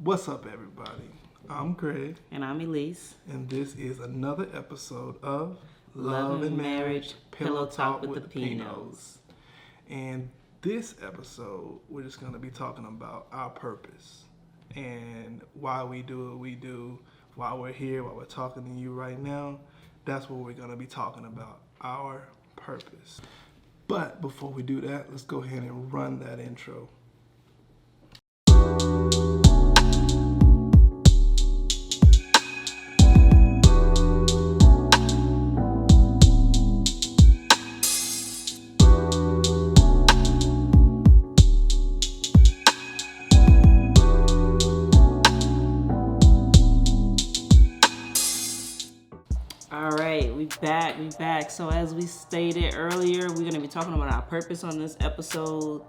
What's up, everybody? I'm Greg, And I'm Elise. and this is another episode of Love and Marriage Pillow Talk with the Pinos. And this episode, we're just going to be talking about our purpose and why we do what we do, why we're here, why we're talking to you right now. That's what we're going to be talking about, our purpose. But before we do that, let's go ahead and run that intro. We back. So as we stated earlier, we're going to be talking about our purpose on this episode.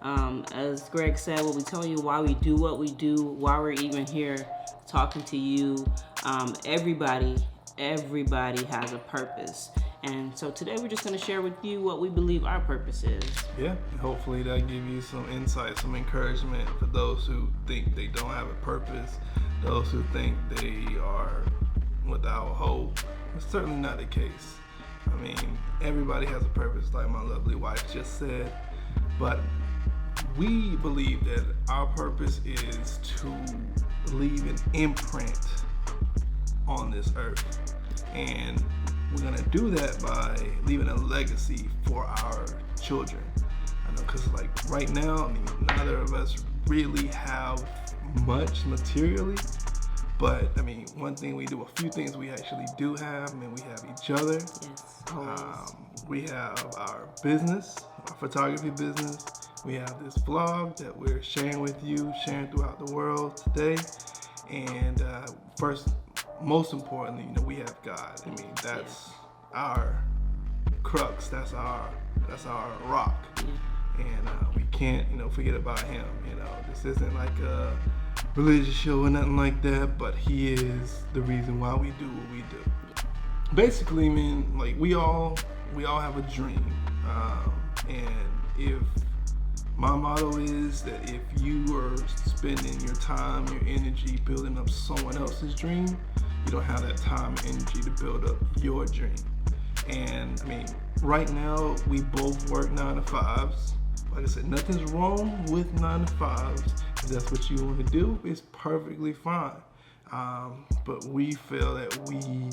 As Greg said, we'll be telling you why we do what we do, why we're even here talking to you. Everybody has a purpose. And so today we're just going to share with you what we believe our purpose is. Yeah, and hopefully that give you some insight, some encouragement for those who think they don't have a purpose, those who think they are without hope. It's certainly not the case. I mean, everybody has a purpose, like my lovely wife just said. But we believe that our purpose is to leave an imprint on this earth. And we're going to do that by leaving a legacy for our children. I know, because like right now, I mean, neither of us really have much materially. But I mean, one thing we do, a few things we actually do have. I mean, we have each other. Yes. We have our business, our photography business. We have this vlog that we're sharing with you, sharing throughout the world today. And most importantly, we have God. I mean, that's our crux. That's our rock. Yeah. And we can't, forget about Him. This isn't like a religious show or nothing like that, but He is the reason why we do what we do. Basically, I mean, like we all have a dream, and if my motto is that if you are spending your time, your energy building up someone else's dream, you don't have that time and energy to build up your dream. And I mean, right now we both work 9 to 5s. Like I said, nothing's wrong with 9 to 5s. If that's what you want to do, it's perfectly fine. But we feel that we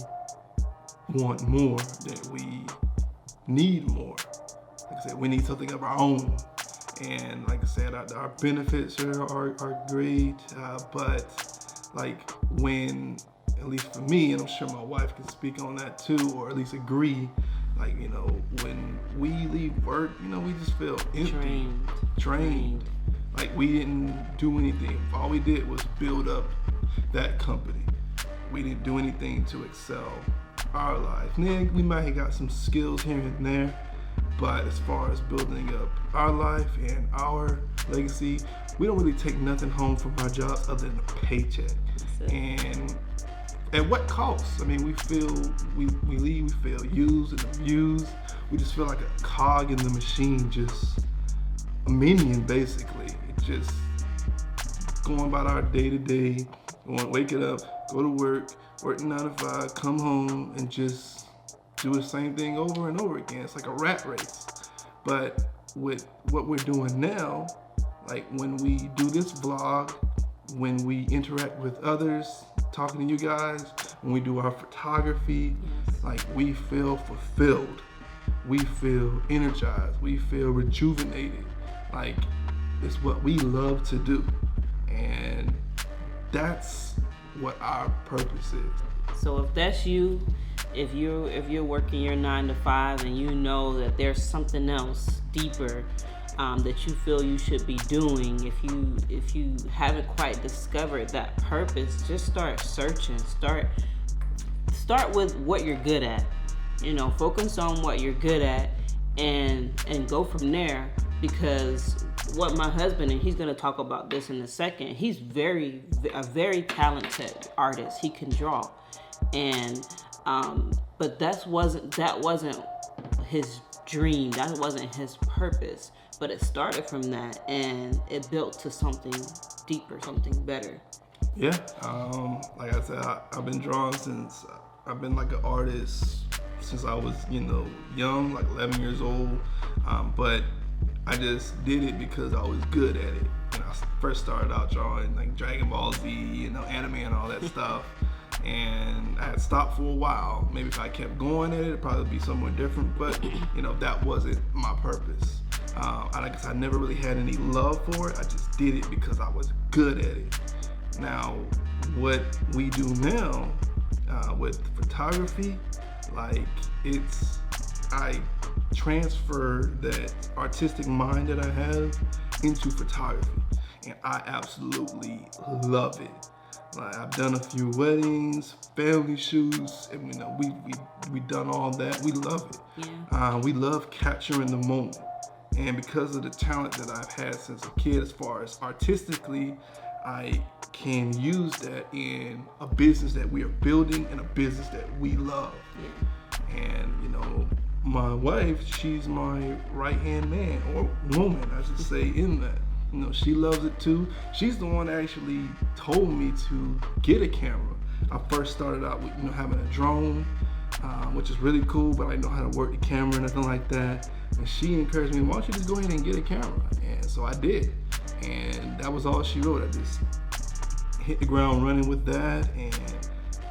want more, that we need more. Like I said, we need something of our own. And like I said, our benefits are great. But like when, at least for me, and I'm sure my wife can speak on that too, or at least agree, like, when we leave work, we just feel empty, drained. Like we didn't do anything. All we did was build up that company. We didn't do anything to excel our life. And then we might have got some skills here and there, but as far as building up our life and our legacy, we don't really take nothing home from our jobs other than a paycheck. And at what cost? I mean, we feel we leave, we feel used and abused. We just feel like a cog in the machine, just a minion basically. Just going about our day to day, wake it up, go to work 9 to 5, come home and just do the same thing over and over again. It's like a rat race. But with what we're doing now, like when we do this vlog, when we interact with others, talking to you guys, when we do our photography, like we feel fulfilled, we feel energized, we feel rejuvenated. Like it's what we love to do, and that's what our purpose is. So if that's you, if you're working your 9 to 5 and you know that there's something else deeper that you feel you should be doing, if you haven't quite discovered that purpose, just start searching. Start with what you're good at. Focus on what you're good at and go from there. Because what my husband, and he's going to talk about this in a second, he's a very talented artist. He can draw, and but that wasn't his dream. That wasn't his purpose. But it started from that, and it built to something deeper, something better? Yeah, like I said, I've been drawing since I've been like an artist since I was, young, like 11 years old. But I just did it because I was good at it. When I first started out drawing like Dragon Ball Z, anime and all that stuff. And I had stopped for a while. Maybe if I kept going at it, it'd probably be somewhere different. But that wasn't my purpose. I guess I never really had any love for it. I just did it because I was good at it. Now, what we do now with photography, I transfer that artistic mind that I have into photography, and I absolutely love it. Like, I've done a few weddings, family shoots, and we done all that. We love it. Yeah. We love capturing the moment, and because of the talent that I've had since a kid, as far as artistically, I can use that in a business that we are building and a business that we love. Yeah. And my wife, she's my right-hand man, or woman, I should say, in that. She loves it too. She's the one that actually told me to get a camera. I first started out with having a drone, which is really cool, but I didn't know how to work the camera and nothing like that. And she encouraged me, why don't you just go ahead and get a camera? And so I did. And that was all she wrote. I just hit the ground running with that, and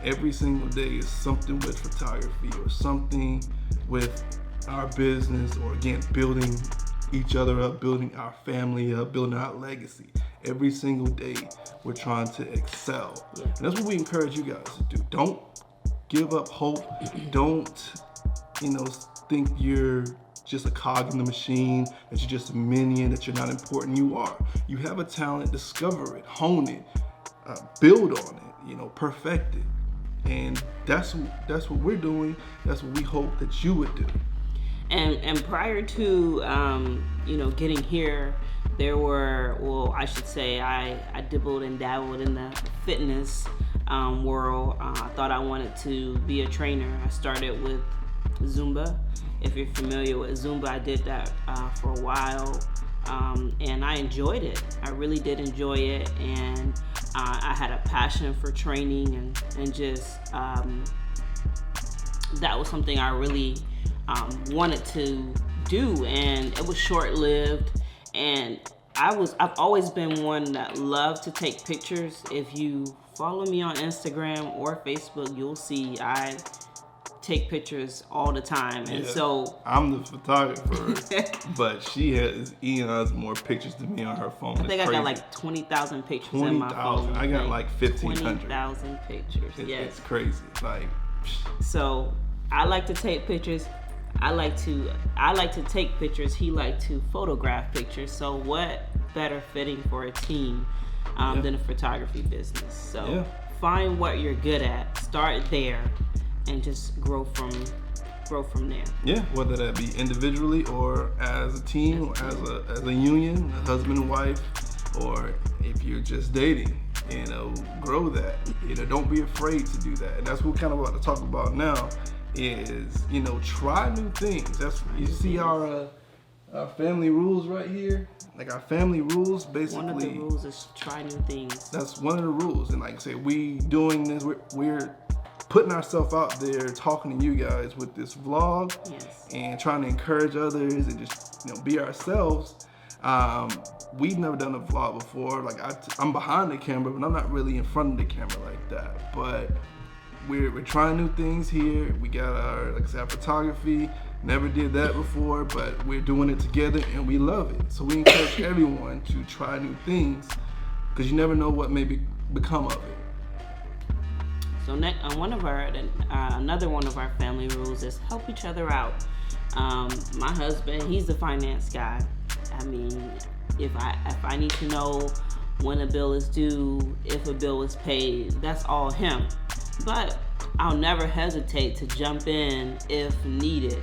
every single day is something with photography or something with our business, or again, building each other up, building our family up, building our legacy. Every single day we're trying to excel. Yeah. And that's what we encourage you guys to do. Don't give up hope. Don't think you're just a cog in the machine, that you're just a minion, that you're not important. You are. You have a talent, discover it, hone it, build on it, perfect it. And that's what we're doing. That's what we hope that you would do. And prior to getting here, there were, I should say, I dibbled and dabbled in the fitness world. I thought I wanted to be a trainer. I started with Zumba. If you're familiar with Zumba, I did that for a while, and I enjoyed it. I really did enjoy it, and I had a passion for training, and just that was something I really wanted to do, and it was short-lived. And I've always been one that loved to take pictures. If you follow me on Instagram or Facebook, you'll see I take pictures all the time. And so I'm the photographer, but she has eons more pictures than me on her phone. I think I got like 20,000 pictures in my phone. I got like 1,500. 20,000 pictures. It's crazy. So I like to take pictures. I like to take pictures. He liked to photograph pictures. So what better fitting for a team than a photography business? So find what you're good at. Start there, and just grow from there. Yeah, whether that be individually or as a team, or as a union, a husband and wife, or if you're just dating, grow that. Don't be afraid to do that. And that's what we're kind of about to talk about now. Is try new things. You see our family rules right here. Like, our family rules, basically. One of the rules is try new things. That's one of the rules. And like I say, we doing this. We're putting ourselves out there, talking to you guys with this vlog, and trying to encourage others and just be ourselves. We've never done a vlog before. Like, I'm behind the camera, but I'm not really in front of the camera like that. But we're trying new things here. We got our photography. Never did that before, but we're doing it together and we love it. So we encourage everyone to try new things, because you never know what may become of it. So another one of our family rules is help each other out. My husband, he's the finance guy. I mean, if I need to know when a bill is due, if a bill is paid, that's all him. But I'll never hesitate to jump in if needed.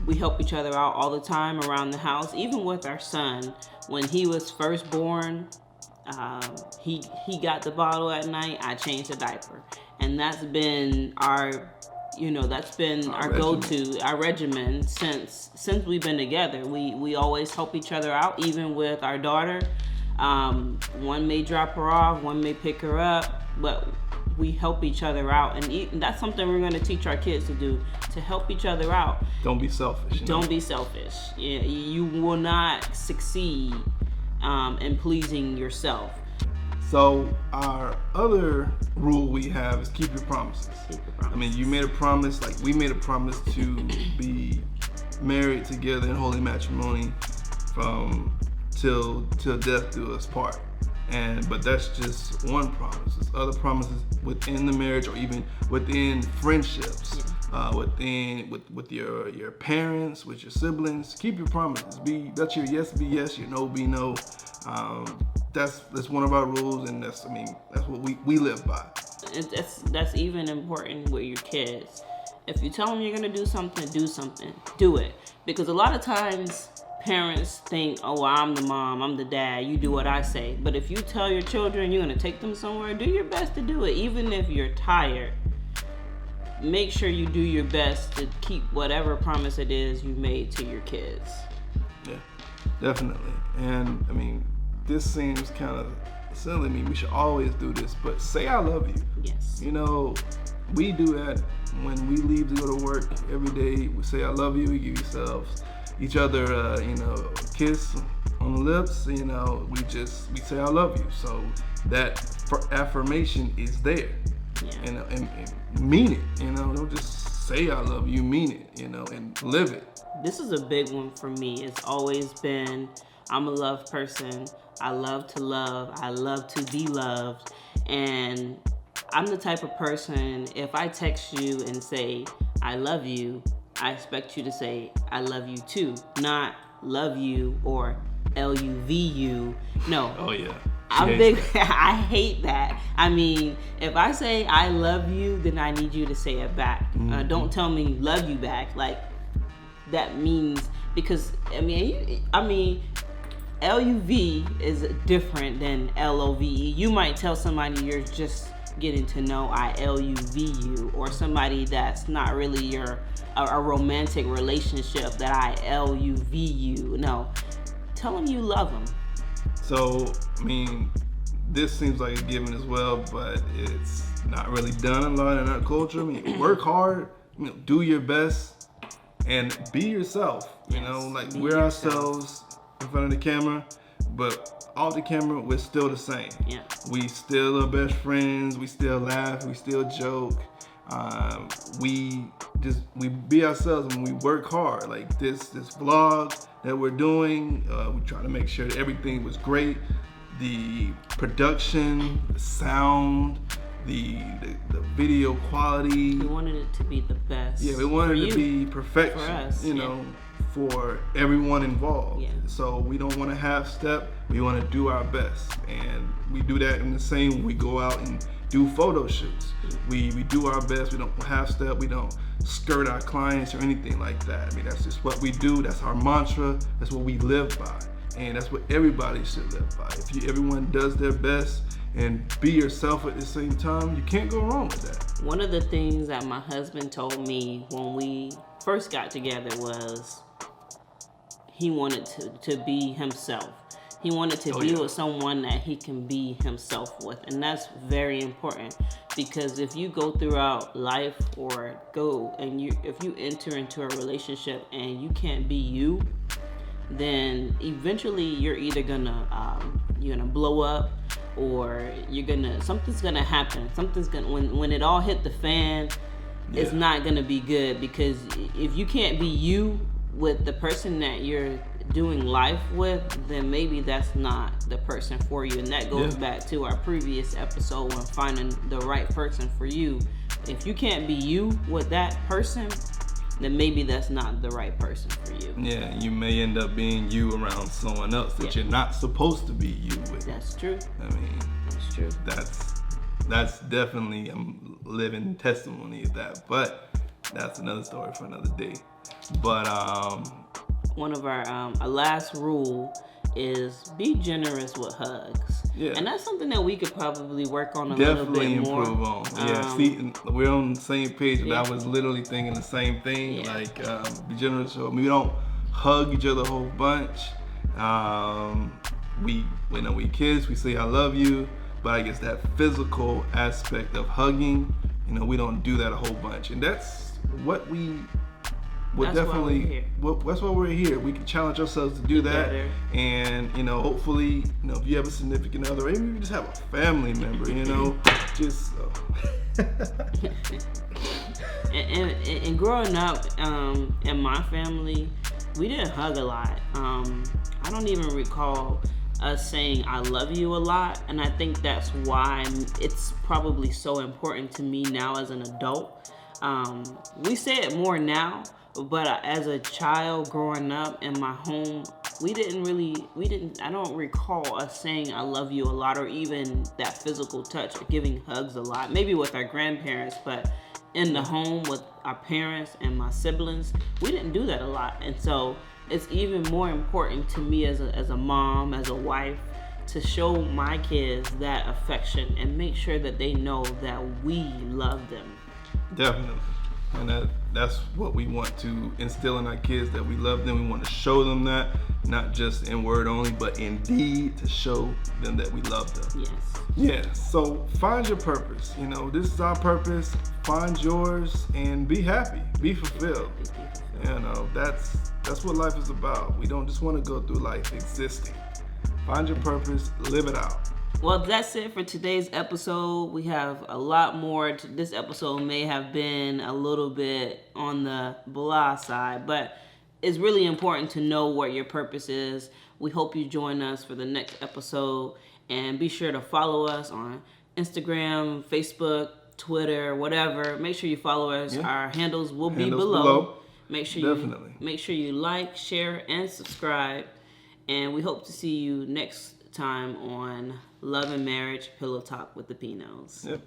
We help each other out all the time around the house, even with our son. When he was first born, he got the bottle at night, I changed the diaper. And that's been our go-to, our regimen since we've been together. We always help each other out, even with our daughter. One may drop her off, one may pick her up, but we help each other out, and that's something we're going to teach our kids to do, to help each other out. Don't be selfish. Don't be selfish. You will not succeed in pleasing yourself. So our other rule we have is keep your promises. I mean, you made a promise, like we made a promise to be married together in holy matrimony from till death do us part. But that's just one promise. There's other promises within the marriage, or even within friendships, with your parents, with your siblings. Keep your promises. Let your yes be yes, your no be no. That's one of our rules, and that's what we live by. That's even important with your kids. If you tell them you're gonna do something, do it. Because a lot of times parents think, oh, I'm the mom, I'm the dad, you do what I say. But if you tell your children you're gonna take them somewhere, do your best to do it. Even if you're tired, make sure you do your best to keep whatever promise it is you made to your kids. Yeah, definitely. And I mean, this seems kind of silly. I mean, we should always do this, but say I love you. Yes. You know, we do that when we leave to go to work every day. We say I love you. We give each other a kiss on the lips. You know, we say I love you. So that affirmation is there. Yeah. And mean it. You know, don't just say I love you. Mean it. You know, and live it. This is a big one for me. It's always been, I'm a love person. I love to love. I love to be loved. And I'm the type of person, if I text you and say, I love you, I expect you to say, I love you too. Not love you or LUVU. No. Oh, yeah. I'm big. I hate that. I mean, if I say I love you, then I need you to say it back. Mm-hmm. Don't tell me love you back. Like, that means, because, I mean, LUV is different than LOVE. You might tell somebody you're just getting to know, I LUV you, or somebody that's not really a romantic relationship, that I LUV you. No, tell them you love them. So, I mean, this seems like a given as well, but it's not really done a lot in our culture. I mean, work hard, do your best, and be yourself. You know, like we're ourselves in front of the camera, but off the camera, we're still the same. Yeah. We still are best friends. We still laugh. We still joke. We be ourselves when we work hard. Like this vlog that we're doing, we try to make sure that everything was great. The production, the sound, the video quality. We wanted it to be the best. Yeah, we wanted it to be perfection. For us, for everyone involved. Yeah. So we don't want to half step. We want to do our best, and we do that in the same way we go out and do photo shoots. We do our best. We don't half step. We don't skirt our clients or anything like that. I mean, that's just what we do. That's our mantra. That's what we live by, and that's what everybody should live by. If everyone does their best and be yourself at the same time, you can't go wrong with that. One of the things that my husband told me when we first got together was he wanted to be himself. He wanted to be with someone that he can be himself with. And that's very important, because if you go throughout life or if you enter into a relationship and you can't be you, then eventually you're either gonna blow up, or something's gonna happen. When it all hit the fan, it's not gonna be good, because if you can't be you with the person that you're doing life with, then maybe that's not the person for you. And that goes back to our previous episode on finding the right person for you. If you can't be you with that person, then maybe that's not the right person for you. Yeah, you may end up being you around someone else that you're not supposed to be you with. That's true. I mean, that's true. That's definitely a living testimony of that. But that's another story for another day. But one of our last rule is be generous with hugs. Yeah. And that's something that we could probably work on a little bit more. Definitely improve on. Yeah, see, we're on the same page, but I was literally thinking the same thing. Yeah. Like, be generous. So we don't hug each other a whole bunch. we kids, we say I love you, but I guess that physical aspect of hugging, we don't do that a whole bunch, and that's what we would definitely. That's why we're here. We can challenge ourselves to do that, better. and hopefully, if you have a significant other, or even if you just have a family member, just. And growing up in my family, we didn't hug a lot. I don't even recall us saying I love you a lot, and I think that's why it's probably so important to me now as an adult. We say it more now, but as a child growing up in my home, I don't recall us saying I love you a lot, or even that physical touch, or giving hugs a lot. Maybe with our grandparents, but in the home with our parents and my siblings, we didn't do that a lot. And so it's even more important to me as a mom, as a wife, to show my kids that affection and make sure that they know that we love them. Definitely. And that's what we want to instill in our kids, that we love them. We want to show them that, not just in word only, but in deed, to show them that we love them. Yes. Yeah, so find your purpose. This is our purpose. Find yours and be happy. Be fulfilled. That's what life is about. We don't just want to go through life existing. Find your purpose, live it out. Well, that's it for today's episode. We have a lot more. This episode may have been a little bit on the blah side, but it's really important to know what your purpose is. We hope you join us for the next episode, and be sure to follow us on Instagram, Facebook, Twitter, whatever. Make sure you follow us. Yeah. Our handles will be below. Make sure you like, share, and subscribe. And we hope to see you next time on Love and Marriage Pillow Talk with the Pinos. Yep.